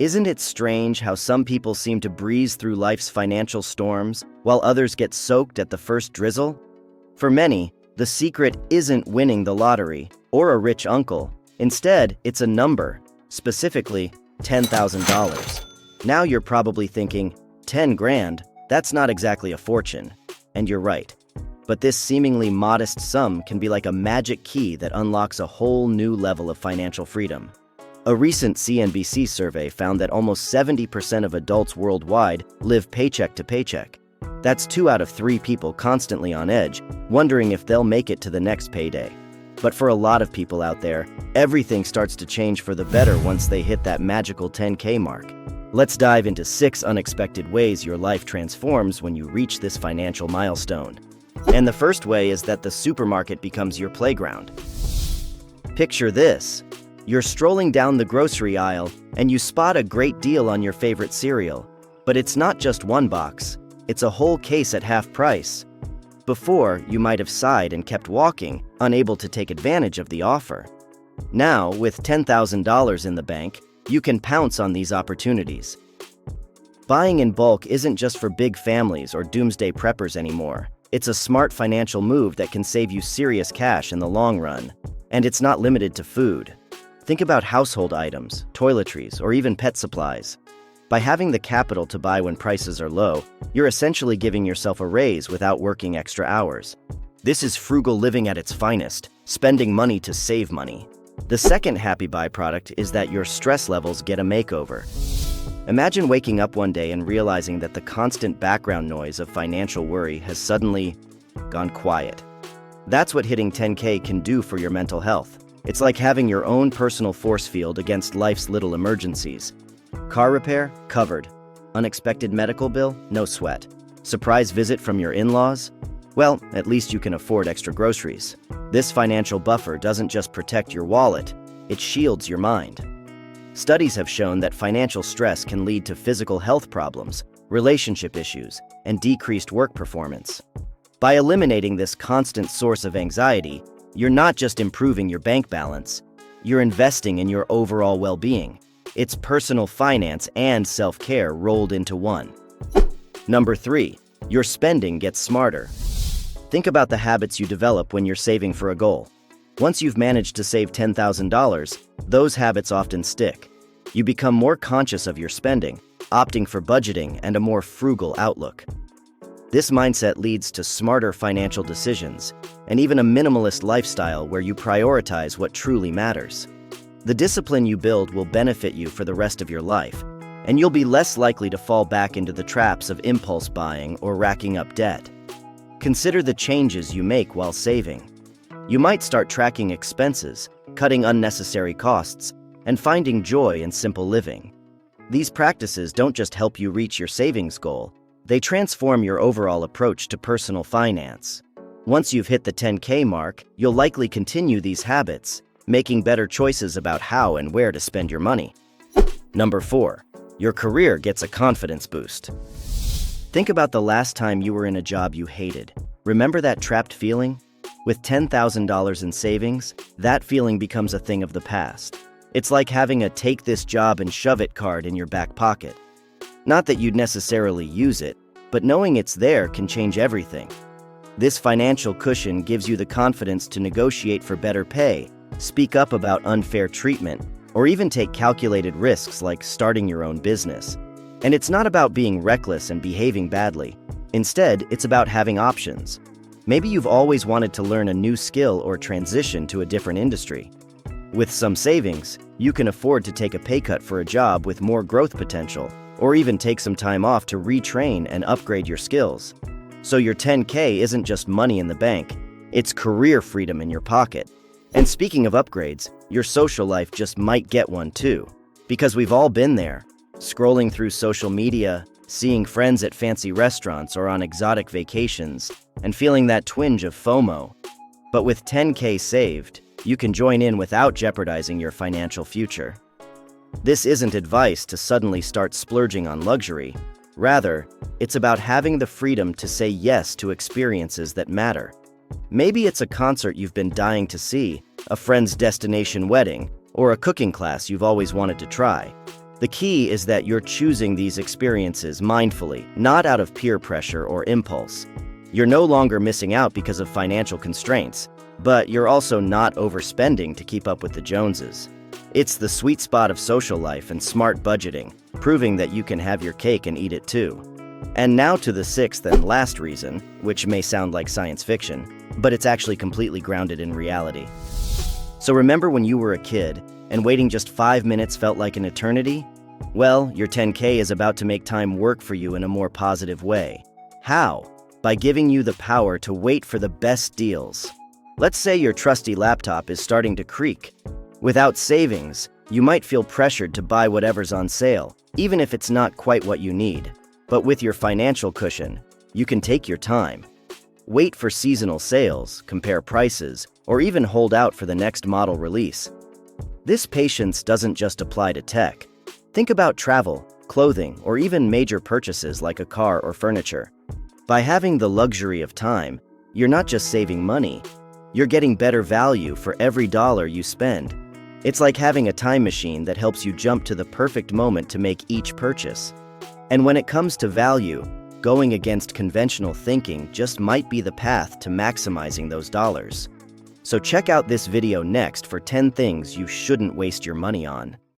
Isn't it strange how some people seem to breeze through life's financial storms while others get soaked at the first drizzle? For many, the secret isn't winning the lottery or a rich uncle. Instead, it's a number, specifically $10,000. Now you're probably thinking, 10 grand, that's not exactly a fortune. And you're right. But this seemingly modest sum can be like a magic key that unlocks a whole new level of financial freedom. A recent CNBC survey found that almost 70% of adults worldwide live paycheck to paycheck. That's 2 out of 3 people constantly on edge, wondering if they'll make it to the next payday. But for a lot of people out there, everything starts to change for the better once they hit that magical 10K mark. Let's dive into 6 unexpected ways your life transforms when you reach this financial milestone. And the first way is that the supermarket becomes your playground. Picture this. You're strolling down the grocery aisle and you spot a great deal on your favorite cereal. But it's not just one box, it's a whole case at half price. Before, you might have sighed and kept walking, unable to take advantage of the offer. Now, with $10,000 in the bank, you can pounce on these opportunities. Buying in bulk isn't just for big families or doomsday preppers anymore. It's a smart financial move that can save you serious cash in the long run. And it's not limited to food. Think about household items, toiletries, or even pet supplies. By having the capital to buy when prices are low, you're essentially giving yourself a raise without working extra hours. This is frugal living at its finest, spending money to save money. The second happy byproduct is that your stress levels get a makeover. Imagine waking up one day and realizing that the constant background noise of financial worry has suddenly gone quiet. That's what hitting 10K can do for your mental health. It's like having your own personal force field against life's little emergencies. Car repair? Covered. Unexpected medical bill? No sweat. Surprise visit from your in-laws? Well, at least you can afford extra groceries. This financial buffer doesn't just protect your wallet, it shields your mind. Studies have shown that financial stress can lead to physical health problems, relationship issues, and decreased work performance. By eliminating this constant source of anxiety, you're not just improving your bank balance, you're investing in your overall well-being. It's personal finance and self-care rolled into one. Number 3, your spending gets smarter. Think about the habits you develop when you're saving for a goal. Once you've managed to save $10,000, those habits often stick. You become more conscious of your spending, opting for budgeting and a more frugal outlook. This mindset leads to smarter financial decisions and even a minimalist lifestyle where you prioritize what truly matters. The discipline you build will benefit you for the rest of your life, and you'll be less likely to fall back into the traps of impulse buying or racking up debt. Consider the changes you make while saving. You might start tracking expenses, cutting unnecessary costs, and finding joy in simple living. These practices don't just help you reach your savings goal, they transform your overall approach to personal finance. Once you've hit the 10K mark, you'll likely continue these habits, making better choices about how and where to spend your money. Number 4, your career gets a confidence boost. Think about the last time you were in a job you hated. Remember that trapped feeling? With $10,000 in savings, that feeling becomes a thing of the past. It's like having a take this job and shove it card in your back pocket. Not that you'd necessarily use it, but knowing it's there can change everything. This financial cushion gives you the confidence to negotiate for better pay, speak up about unfair treatment, or even take calculated risks like starting your own business. And it's not about being reckless and behaving badly. Instead, it's about having options. Maybe you've always wanted to learn a new skill or transition to a different industry. With some savings, you can afford to take a pay cut for a job with more growth potential, or even take some time off to retrain and upgrade your skills. So your 10K isn't just money in the bank, it's career freedom in your pocket. And speaking of upgrades, your social life just might get one too. Because we've all been there, scrolling through social media, seeing friends at fancy restaurants or on exotic vacations, and feeling that twinge of FOMO. But with 10K saved, you can join in without jeopardizing your financial future. This isn't advice to suddenly start splurging on luxury. Rather, it's about having the freedom to say yes to experiences that matter. Maybe it's a concert you've been dying to see, a friend's destination wedding, or a cooking class you've always wanted to try. The key is that you're choosing these experiences mindfully, not out of peer pressure or impulse. You're no longer missing out because of financial constraints, but you're also not overspending to keep up with the Joneses. It's the sweet spot of social life and smart budgeting, proving that you can have your cake and eat it too. And now to the sixth and last reason, which may sound like science fiction, but it's actually completely grounded in reality. So remember when you were a kid and waiting just 5 minutes felt like an eternity? Well, your 10K is about to make time work for you in a more positive way. How? By giving you the power to wait for the best deals. Let's say your trusty laptop is starting to creak. Without savings, you might feel pressured to buy whatever's on sale, even if it's not quite what you need. But with your financial cushion, you can take your time. Wait for seasonal sales, compare prices, or even hold out for the next model release. This patience doesn't just apply to tech. Think about travel, clothing, or even major purchases like a car or furniture. By having the luxury of time, you're not just saving money, you're getting better value for every dollar you spend. It's like having a time machine that helps you jump to the perfect moment to make each purchase. And when it comes to value, going against conventional thinking just might be the path to maximizing those dollars. So check out this video next for 10 things you shouldn't waste your money on.